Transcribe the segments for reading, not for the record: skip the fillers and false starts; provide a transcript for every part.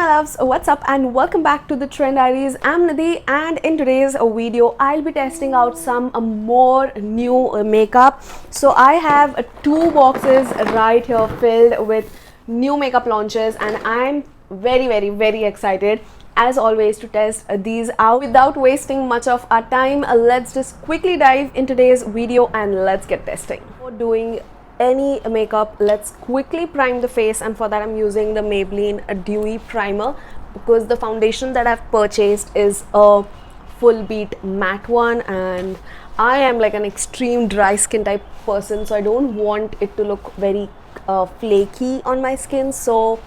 loves, what's up and welcome back to the Trend Diaries. I'm Nidhi and in today's video I'll be testing out some more new makeup. So I have two boxes right here filled with new makeup launches and I'm very excited as always to test these out. Without wasting much of our time, let's just quickly dive in today's video and let's get testing. Before doing any makeup, let's quickly prime the face, and for that I'm using the Maybelline Dewy Primer because the foundation that I've purchased is a full beat matte one and I am like an extreme dry skin type person, so I don't want it to look very flaky on my skin, so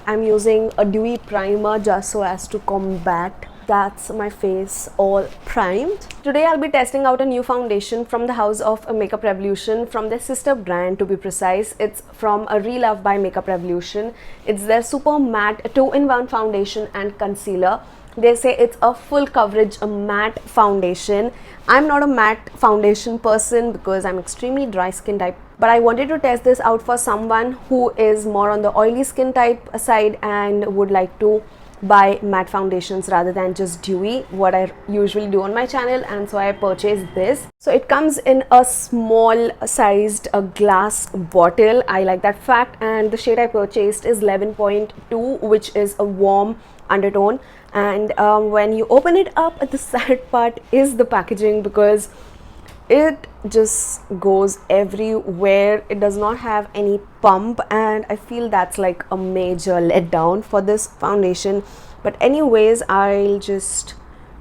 I'm using a dewy primer just so as to combat. That's my face all primed. Today I'll be testing out a new foundation from the house of Makeup Revolution, from their sister brand to be precise. It's from a Relove by Makeup Revolution. It's their super matte 2-in-1 foundation and concealer. They say it's a full coverage matte foundation. I'm not a matte foundation person because I'm extremely dry skin type, but I wanted to test this out for someone who is more on the oily skin type side and would like to buy matte foundations rather than just dewy, what I usually do on my channel, and so I purchased this. So it comes in a small sized glass bottle. I like that fact, and the shade I purchased is 11.2, which is a warm undertone. And when you open it up, the sad part is the packaging because it just goes everywhere. It does not have any pump and I feel that's like a major letdown for this foundation. But anyways, I'll just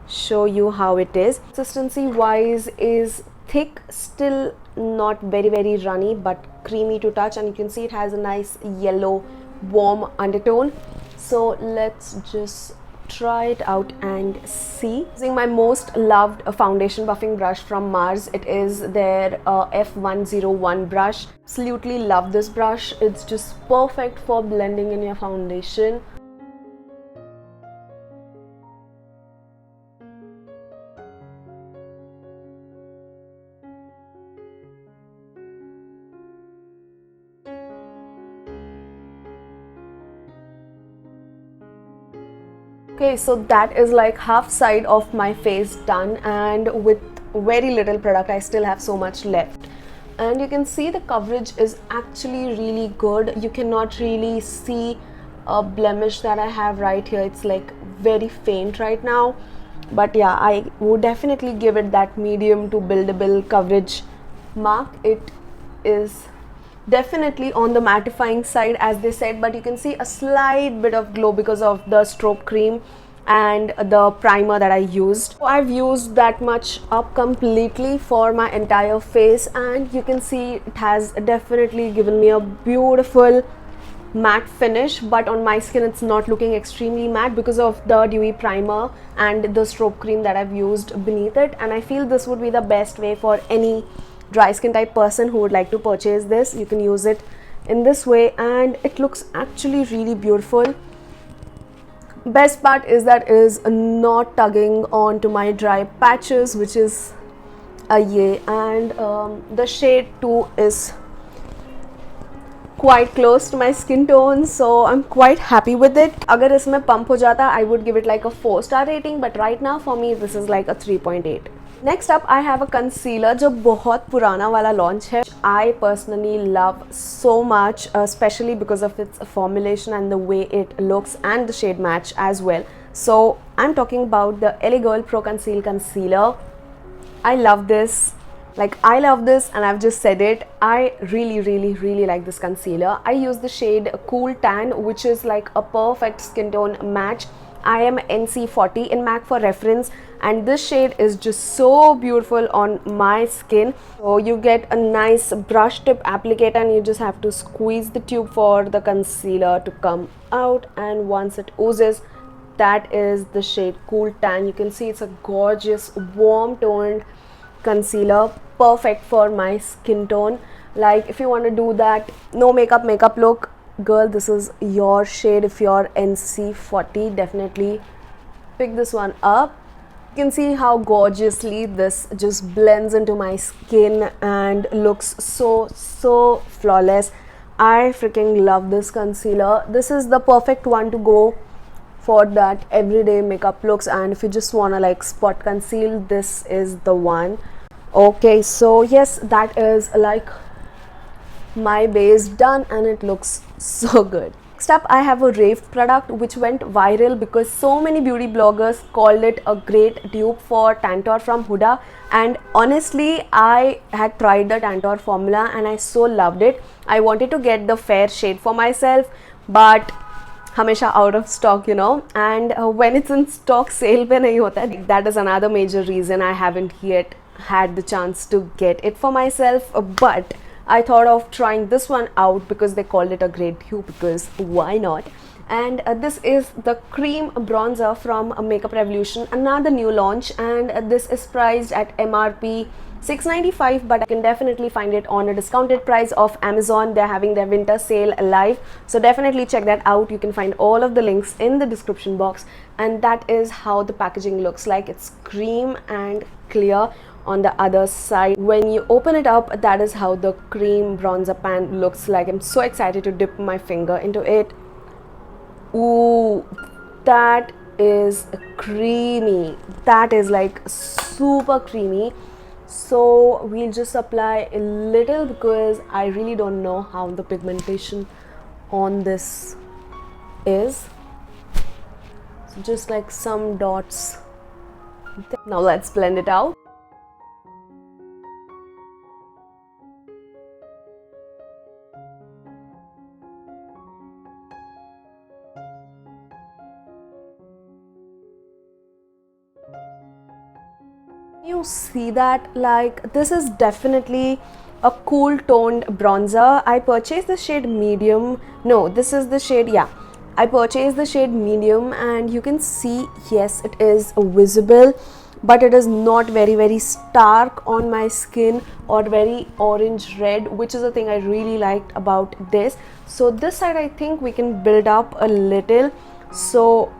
show you how it is. Consistency wise is thick, still not very runny, but creamy to touch, and you can see it has a nice yellow warm undertone. So let's just try it out and see. Using my most loved foundation buffing brush from Mars. It is their F101 brush. Absolutely love this brush. It's just perfect for blending in your foundation. Okay, so that is like half side of my face done, and with very little product I still have so much left. And you can see the coverage is actually really good. You cannot really see a blemish that I have right here. It's like very faint right now, but yeah, I would definitely give it that medium to buildable coverage mark. It is definitely on the mattifying side as they said, but you can see a slight bit of glow because of the strobe cream and the primer that I used. So I've used that much up completely for my entire face, and you can see it has definitely given me a beautiful matte finish, but on my skin it's not looking extremely matte because of the dewy primer and the strobe cream that I've used beneath it. And I feel this would be the best way for any dry skin type person who would like to purchase this. You can use it in this way and it looks actually really beautiful. Best part is that it is not tugging onto my dry patches, which is a yay. And the shade too is quite close to my skin tone, so I'm quite happy with it. Agar isme pump ho jata, I would give it like a 4-star rating, but right now for me this is like a 3.8. Next up I have a concealer जो बहुत पुराना वाला launch है. I personally love so much, especially because of its formulation and the way it looks and the shade match as well. So I'm talking about the L.A Girl Pro Conceal Concealer. I love this. Like, I love this and I've just said it. I really like this concealer. I use the shade Cool Tan, which is like a perfect skin tone match. I am NC40 in MAC for reference, and this shade is just so beautiful on my skin. So you get a nice brush tip applicator and you just have to squeeze the tube for the concealer to come out, and once it oozes, that is the shade Cool Tan. You can see it's a gorgeous warm toned concealer, perfect for my skin tone. Like, if you want to do that no makeup look, girl, this is your shade. If you're NC40, definitely pick this one up. You can see how gorgeously this just blends into my skin and looks so flawless. I freaking love this concealer. This is the perfect one to go for that everyday makeup looks, and if you just want to like spot conceal, this is the one. Okay, so yes, that is like my base done and it looks so good. Next up, I have a raved product which went viral because so many beauty bloggers called it a great dupe for Tantor from Huda, and honestly I had tried the Tantor formula and I so loved it. I wanted to get the fair shade for myself, but हमेशा out of stock, you know, and when it's in stock sale पे नहीं होता है. That is another major reason I haven't yet had the chance to get it for myself, but I thought of trying this one out because they called it a great dupe, because why not? And this is the cream bronzer from Makeup Revolution, another new launch, and this is priced at MRP $695, but I can definitely find it on a discounted price of Amazon. They're having their winter sale live, so definitely check that out. You can find all of the links in the description box, and that is how the packaging looks like. It's cream and clear on the other side. When you open it up, that is how the cream bronzer pan looks like. I'm so excited to dip my finger into it. Ooh, that is creamy. That is like super creamy. So we'll just apply a little because I really don't know how the pigmentation on this is. So just like some dots. Now let's blend it out. You see that, like, this is definitely a cool toned bronzer. I purchased the shade medium. No, this is the shade, yeah, I purchased the shade medium, and you can see, yes, it is visible, but it is not very stark on my skin or very orange red, which is the thing I really liked about this. So this side I think we can build up a little, so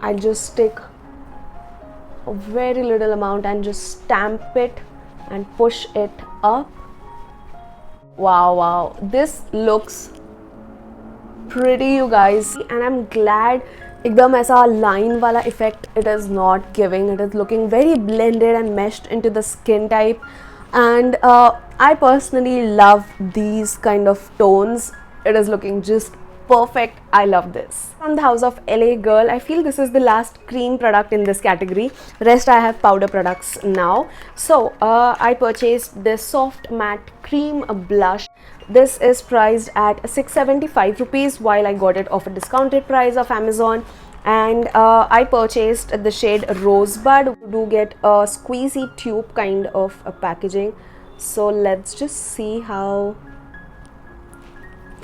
I'll just take a very little amount and just stamp it and push it up. Wow, this looks pretty, you guys, and I'm glad एकदम ऐसा line वाला effect it is not giving. It is looking very blended and meshed into the skin type, and I personally love these kind of tones. It is looking just perfect. I love this. From the house of L.A Girl, I feel this is the last cream product in this category. Rest I have powder products now. So I purchased this soft matte cream blush. This is priced at 675 rupees, while I got it off a discounted price of Amazon. And I purchased the shade Rosebud. You do get a squeezy tube kind of a packaging. So let's just see how.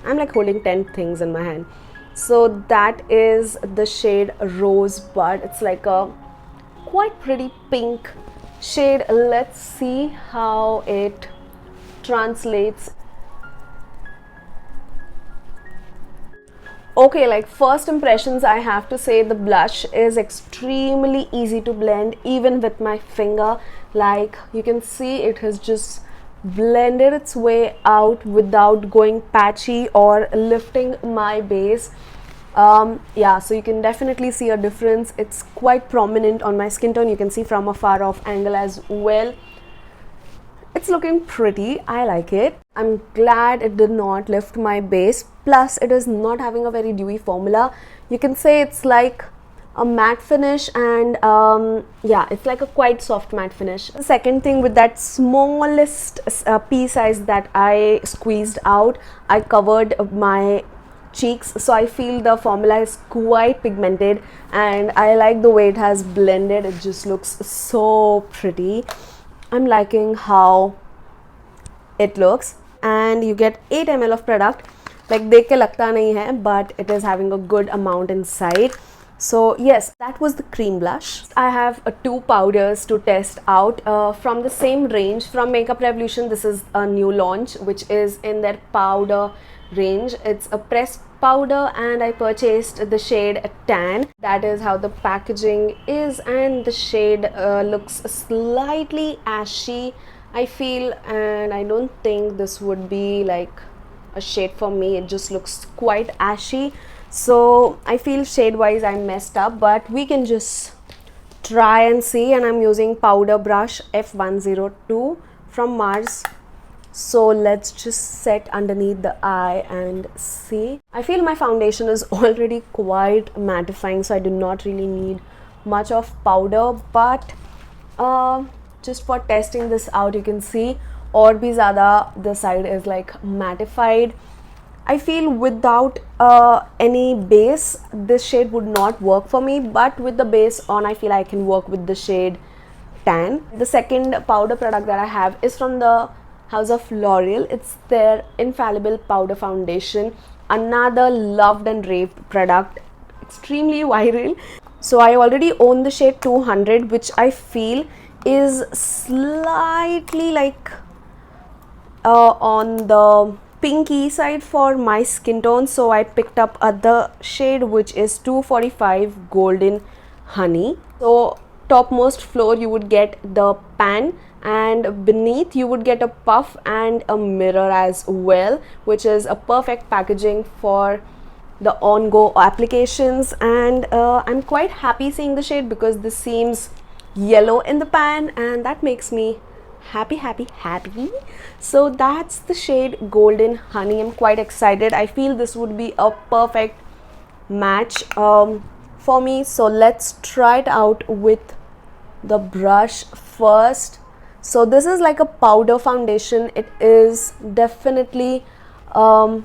I'm like holding 10 things in my hand. So that is the shade Rosebud. It's like a quite pretty pink shade. Let's see how it translates. Okay, like first impressions, I have to say the blush is extremely easy to blend even with my finger. Like you can see, it has just blended its way out without going patchy or lifting my base. Yeah, so you can definitely see a difference. It's quite prominent on my skin tone. You can see from a far off angle as well. It's looking pretty. I like it. I'm glad it did not lift my base. Plus, it is not having a very dewy formula. You can say it's like a matte finish, and yeah, it's like a quite soft matte finish. The second thing, with that smallest pea size that I squeezed out, I covered my cheeks, so I feel the formula is quite pigmented, and I like the way it has blended. It just looks so pretty. I'm liking how it looks, and you get 8 ml of product. Like देख के लगता नहीं है, but it is having a good amount inside. So yes, that was the cream blush. I have 2 powders to test out from the same range from Makeup Revolution. This is a new launch which is in their powder range. It's a pressed powder, and I purchased the shade Tan. That is how the packaging is, and the shade looks slightly ashy, I feel, and I don't think this would be like a shade for me. It just looks quite ashy. So I feel shade wise I messed up, but we can just try and see. And I'm using powder brush F102 from Mars. So let's just set underneath the eye and see. I feel my foundation is already quite mattifying, so I do not really need much of powder, but just for testing this out, you can see और भी ज़्यादा the side is like mattified. I feel without any base, this shade would not work for me, but with the base on, I feel I can work with the shade Tan. The second powder product that I have is from the House of L'Oreal. It's their Infallible Powder Foundation, another loved and raved product, extremely viral. So I already own the shade 200, which I feel is slightly like on the pinky side for my skin tone. So I picked up other shade, which is 245 Golden Honey. So topmost floor you would get the pan, and beneath you would get a puff and a mirror as well, which is a perfect packaging for the on-go applications. And I'm quite happy seeing the shade because this seems yellow in the pan, and that makes me happy. So that's the shade Golden Honey. I'm quite excited. I feel this would be a perfect match for me. So let's try it out with the brush first. So this is like a powder foundation. It is definitely the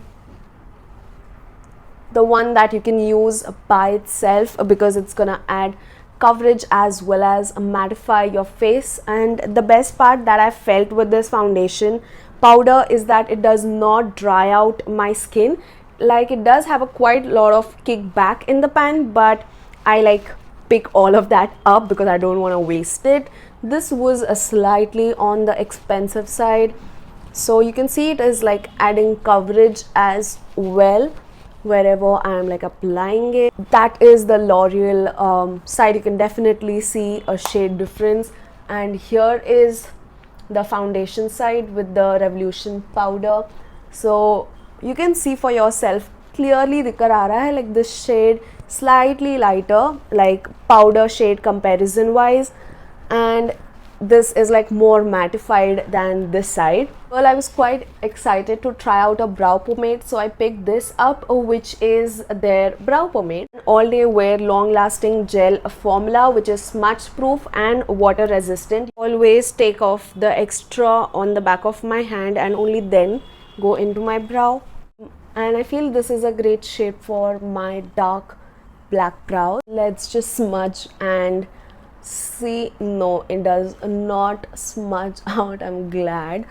one that you can use by itself because it's gonna add coverage as well as mattify your face. And the best part that I felt with this foundation powder is that it does not dry out my skin. Like, it does have a quite lot of kickback in the pan, but I like pick all of that up because I don't want to waste it. This was a slightly on the expensive side, so you can see it is like adding coverage as well wherever I am like applying it. That is the L'Oreal side. You can definitely see a shade difference. And here is the foundation side with the Revolution powder. So you can see for yourself clearly दिखकर आ रहा है like this shade slightly lighter, like powder shade comparison wise, and this is like more mattified than this side. Well, I was quite excited to try out a brow pomade, so I picked this up, which is their brow pomade, all day wear long lasting gel formula, which is smudge proof and water resistant. Always take off the extra on the back of my hand and only then go into my brow. And I feel this is a great shade for my dark black brow. Let's just smudge and see. No, it does not smudge out. I'm glad.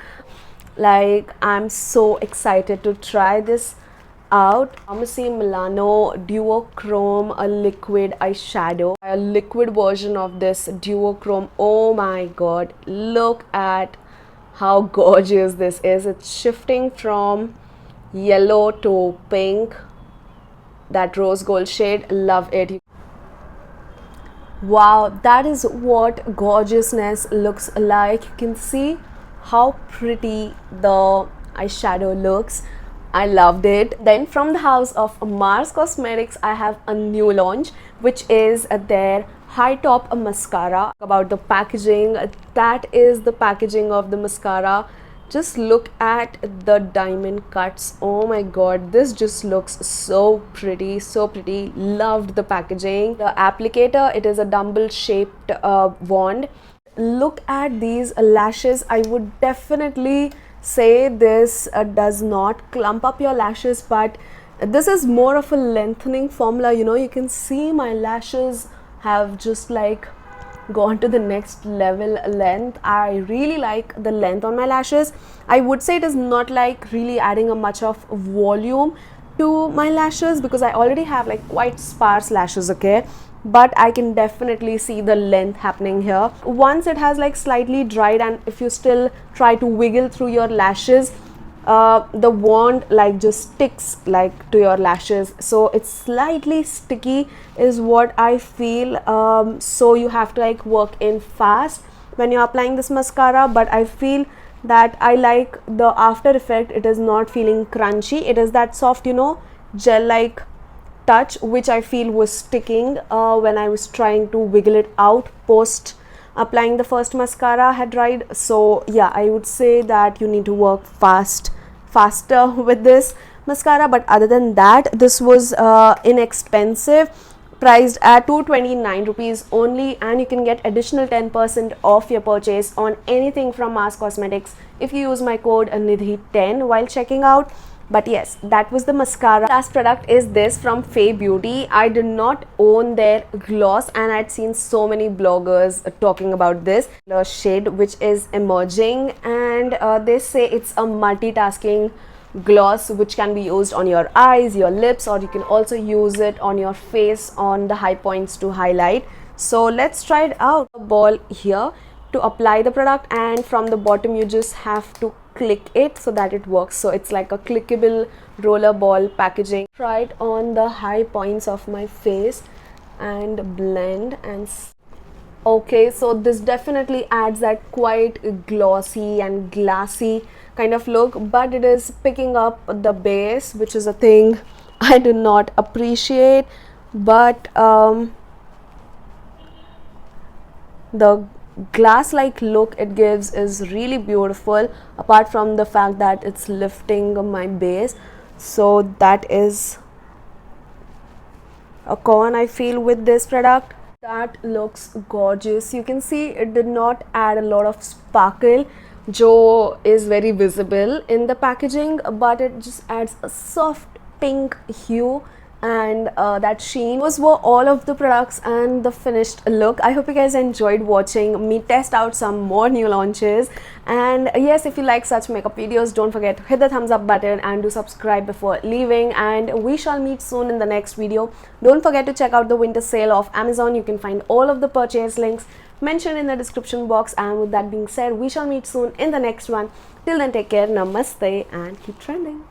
Like, I'm so excited to try this out. Namaste Milano Duochrome, a liquid eyeshadow, a liquid version of this Duochrome. Oh my god, look at how gorgeous this is. It's shifting from yellow to pink, that rose gold shade. Love it. Wow, that is what gorgeousness looks like. You can see how pretty the eyeshadow looks. I loved it. Then from the house of Mars Cosmetics, I have a new launch, which is their high top mascara. About the packaging, that is the packaging of the mascara. Just look at the diamond cuts. Oh my god, this just looks so pretty, so pretty. Loved the packaging. The applicator, it is a dumbbell shaped wand. Look at these lashes. I would definitely say this does not clump up your lashes, but this is more of a lengthening formula. You know, you can see my lashes have just like gone to the next level length. I really like the length on my lashes. I would say it is not like really adding a much of volume to my lashes because I already have like quite sparse lashes, okay, but I can definitely see the length happening here. Once it has like slightly dried, and if you still try to wiggle through your lashes, the wand like just sticks like to your lashes, so it's slightly sticky is what I feel. So you have to like work in fast when you're applying this mascara, but I feel that I like the after effect. It is not feeling crunchy. It is that soft, you know, gel like touch which I feel was sticking when I was trying to wiggle it out post applying the first mascara had dried. So yeah, I would say that you need to work faster with this mascara. But other than that, this was inexpensive, priced at 229 rupees only, and you can get additional 10% off your purchase on anything from Mars Cosmetics if you use my code Nidhi10 while checking out. But yes, that was the mascara. Last product is this from Faye Beauty. I did not own their gloss, and I'd seen so many bloggers talking about this shade which is emerging, and they say it's a multitasking gloss which can be used on your eyes, your lips, or you can also use it on your face on the high points to highlight. So let's try it out. A ball here to apply the product, and from the bottom you just have to click it so that it works. So it's like a clickable roller ball packaging. Try it on the high points of my face and blend, and okay, so this definitely adds that quite glossy and glassy kind of look, but it is picking up the base, which is a thing I do not appreciate. But the glass-like look it gives is really beautiful, apart from the fact that it's lifting my base. So that is a con I feel with this product. That looks gorgeous. You can see it did not add a lot of sparkle, jo is very visible in the packaging, but it just adds a soft pink hue and that sheen. Those were all of the products and the finished look. I hope you guys enjoyed watching me test out some more new launches. And yes, if you like such makeup videos, don't forget to hit the thumbs up button and do subscribe before leaving, and we shall meet soon in the next video. Don't forget to check out the winter sale of Amazon. You can find all of the purchase links mentioned in the description box. And with that being said, we shall meet soon in the next one. Till then, take care, namaste, and keep trending.